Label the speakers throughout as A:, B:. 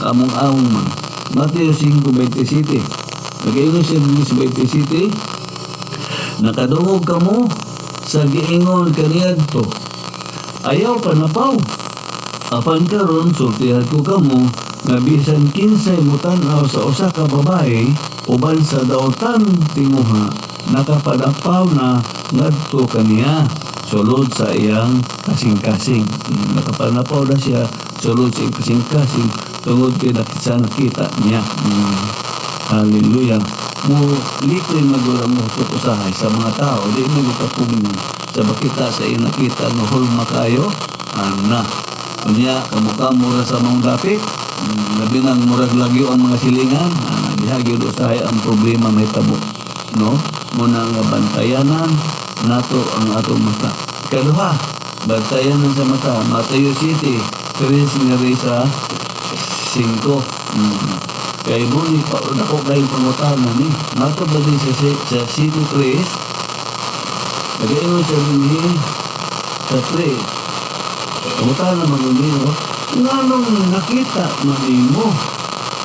A: among man. Mateo 5:27. Nag-ingon siya din sa 27. Nakadungog ka mo sa giingon kaniadto. Ayaw pa napaw. Apan karon sultihan ko kamo nga bisan kinsay mutanaw sa usa ka babae uban sa daotan tinguha nakapadapaw na ngadto kaniya sulod sa iyang kasing-kasing. Nakapadapaw na siya sulod sa iyang kasing-kasing tungod kay nakita niya. Hallelujah. Mo likoy magura mo usahay sa mga tao di mo kapugnan sa bakita sa iyang nakita nga hulma kayo ana unya kamukha mura sa mga dapit labi nang murag lagyo ang mga silingan bihagi do usahay ang problema may tabo no muna nga bantayanan nato ang atong mata kaduha bantayanan sa mata Mateo 7 3 nga rin sa 5 kay muli pa ako kayo pangutanan ni mato ba din sa City 3 nag-iingon siya din sa 3 pangutanan mag-inino nga nung nakita manimo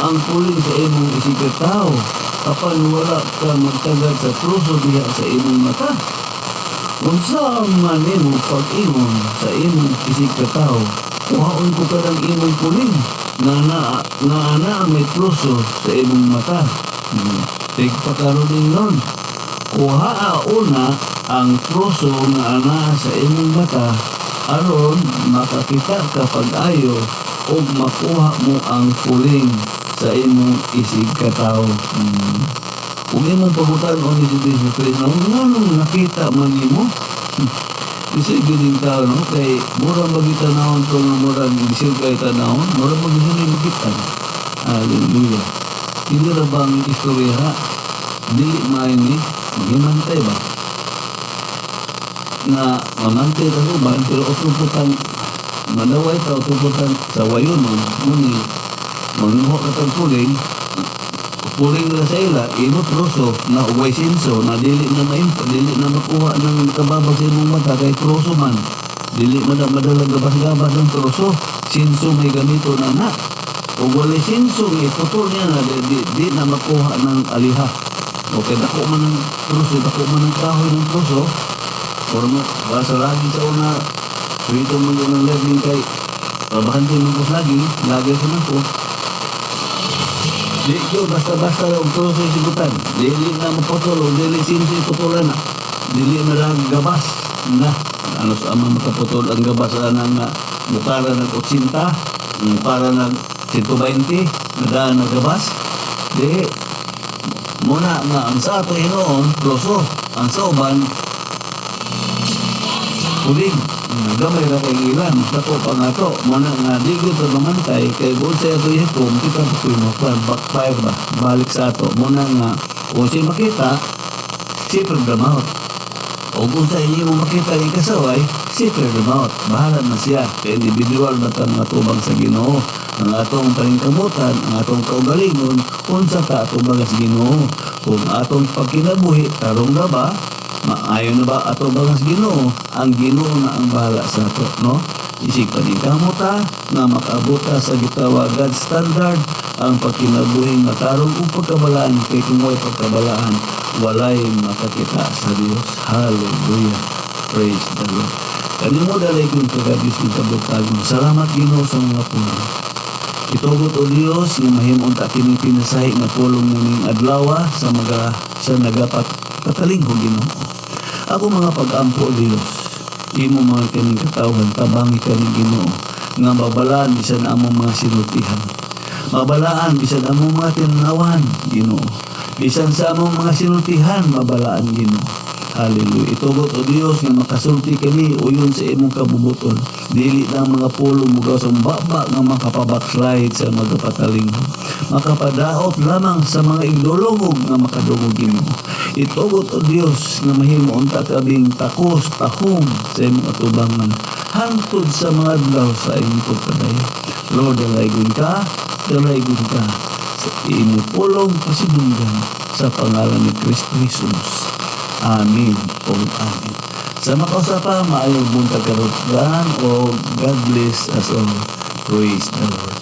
A: ang puling sa imong isipit tao kapag wala ka magtagad sa truso diha sa imong mata kung saan manimo pag-ingon sa imong isipit tao kuhaon ko ka ng imong puling nga ana may truso sa imong mata. Tigpakaroon din nun. Kuhaa una ang truso nga ana sa imong mata aron makakita ka pag-ayo o makuha mo ang puling sa imong isig katawo. Kung imong pagutan o ni Jesu Cristo nga nung nakita man nimo isig din tao no kay mura magitanawon to nga mura isig kay tanawon mura magiging makita. Hallelujah. Hindi ra ba ang istorya dili maayo ni himantay ba na mamantay ra ba pero utuputan manaway ta utuputan sa wayon mo muni magnuho ka tag puling na sa ila, imo troso na uway sinso na dili na makuha ng kababag sa imong mata kay troso man. Dili madalang gabas-gabas ng troso. Sinso may gamito na na. O wala sinso, iputol niya na di na makuha ng aliha. O kaya dako man ng troso, dako man ng kahoy ng troso. Pero basta lagi sa una, rito mo yung leveling kay pabahantin mo po lagi sa nako. Di ko basta-basta lang troso isibutan. Dili na maputol o dili sinso iputulan na. Dili na lang gabas na. Ano sa amang makaputol ang gabas na nga mukara ng 80, mukara ng 120, nadaan na gabas. Di, muna nga ang sa ato hinoon, troso. Ang sa uban, puling. Gamay na kay ilan, dako pa nga to. Muna nga, di ko ito mamantay, kay buon sa ito yung kita pa ko yung backfire ba, balik sa ato. Muna nga, kung siya makita, si programout. O kung sa inyo makita yung kasaway, si programout. Bahala na siya, kay individual na ang atubang sa Ginoo. Ang atong paningkamutan, ang atong kaugalingon, kung sa ta atong bagas Ginoo. Kung atong pagkinabuhi, tarong na ba, maayo na ba ato bagas Ginoo? Ang Ginoo na ang bahala sa ato, no? Isig paningkamuta nga makabuta sa gitawag God standard ang pagkinabuhing matarong o pagkabalaan kay kung may pagkabalaan walay makakita sa Dios. Hallelujah. Praise the Lord. Kanimo dalay kung kagabis ng kabutag mo. Salamat Ginoo sa mga puno. Itugot o Dios nga mahimong ta kining pinasahi nga pulong ning adlaw sa nagapat katalinggo Ginoo. Ako mga pag-ampo Dios, imo mga kaning katawan, tabangi kaning Ginoo, nga mabalaan bisan among mga sinultihan. Mabalaan bisan among mga tinawan, Ginoo. Bisan sa among mga sinultihan, mabalaan Ginoo. Hallelujah. Itugot o Dios nga makasulti kami uyon sa imong kabubuton. Dili na mga pulong mugaw sa baba nga makapabackslide sa magapatalingo. Makapadaot lamang sa mga igdulungog nga makadungog Ginoo. Itugot o Dios nga mahimo unta kabing takos tahong sa imong atubangan hangtod sa mga adlaw sa imong pagpadayag. Lord, dalaygon ka sa imong pulong pasidunggan sa pangalan ni Kristo Jesus. Amen o amen. Sa makausapa, maayong buntag karutgan o God bless us all. Praise the Lord.